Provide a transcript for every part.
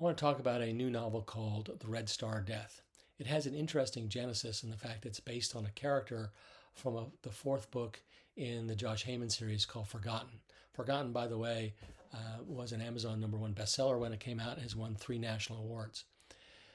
I want to talk about a new novel called The Red Star Death. It has an interesting genesis in the fact that it's based on a character from the fourth book in the Josh Heyman series called Forgotten. Forgotten, by the way, was an Amazon #1 bestseller when it came out and has won 3 national awards.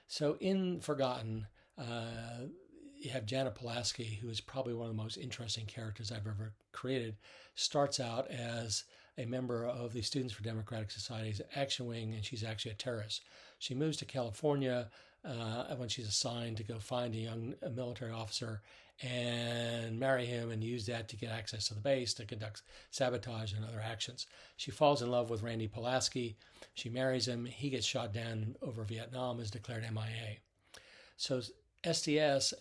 So in Forgotten, you have Janna Palaski, who is probably one of the most interesting characters I've ever created. Starts out as a member of the Students for Democratic Society's Action Wing, and she's actually a terrorist. She moves to California when she's assigned to go find a young military officer and marry him and use that to get access to the base to conduct sabotage and other actions. She falls in love with Randy Pulaski. She marries him. He gets shot down over Vietnam, is declared MIA. So SDS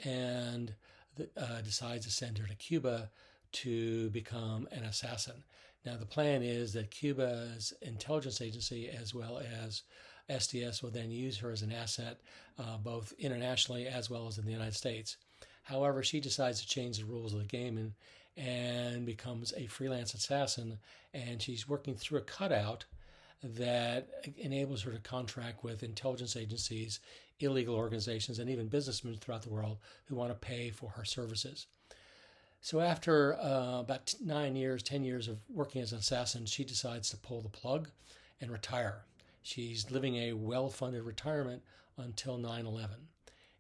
decides to send her to Cuba to become an assassin. Now, the plan is that Cuba's intelligence agency, as well as SDS, will then use her as an asset, both internationally as well as in the United States. However, she decides to change the rules of the game and becomes a freelance assassin, and she's working through a cutout that enables her to contract with intelligence agencies, illegal organizations, and even businessmen throughout the world who want to pay for her services. So after about 10 years of working as an assassin, she decides to pull the plug and retire. She's living a well-funded retirement until 9/11.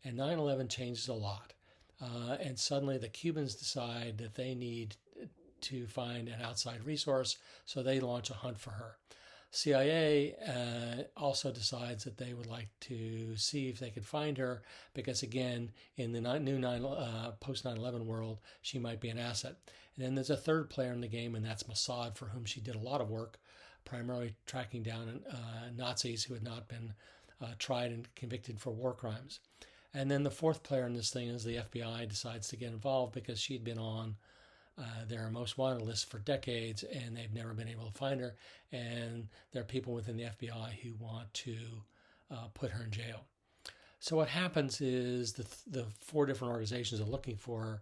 And 9/11 changes a lot. And suddenly the Cubans decide that they need to find an outside resource, so they launch a hunt for her. CIA also decides that they would like to see if they could find her because, again, in the new post 9/11 world, she might be an asset. And then there's a third player in the game, and that's Mossad, for whom she did a lot of work, primarily tracking down Nazis who had not been tried and convicted for war crimes. And then the fourth player in this thing is the FBI decides to get involved because she'd been on their most wanted list for decades, and they've never been able to find her. And there are people within the FBI who want to put her in jail. So what happens is the 4 different organizations are looking for her,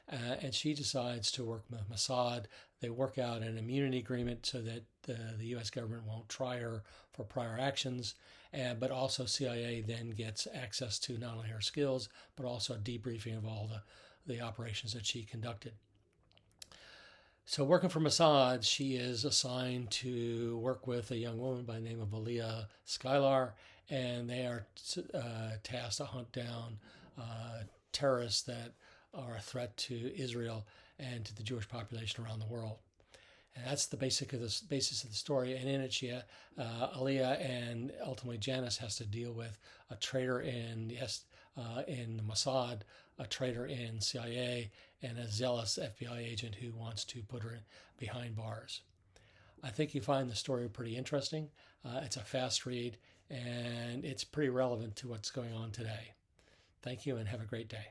and she decides to work with Mossad. They work out an immunity agreement so that the U.S. government won't try her for prior actions, but also CIA then gets access to not only her skills, but also a debriefing of all the operations that she conducted. So working for Mossad, she is assigned to work with a young woman by the name of Aliyah Skylar, and they are tasked to hunt down terrorists that are a threat to Israel and to the Jewish population around the world. And that's the basis of the story. And in it, Aliyah and ultimately Janice has to deal with a traitor in Mossad, a traitor in CIA, and a zealous FBI agent who wants to put her behind bars. I think you find the story pretty interesting. It's a fast read, and it's pretty relevant to what's going on today. Thank you, and have a great day.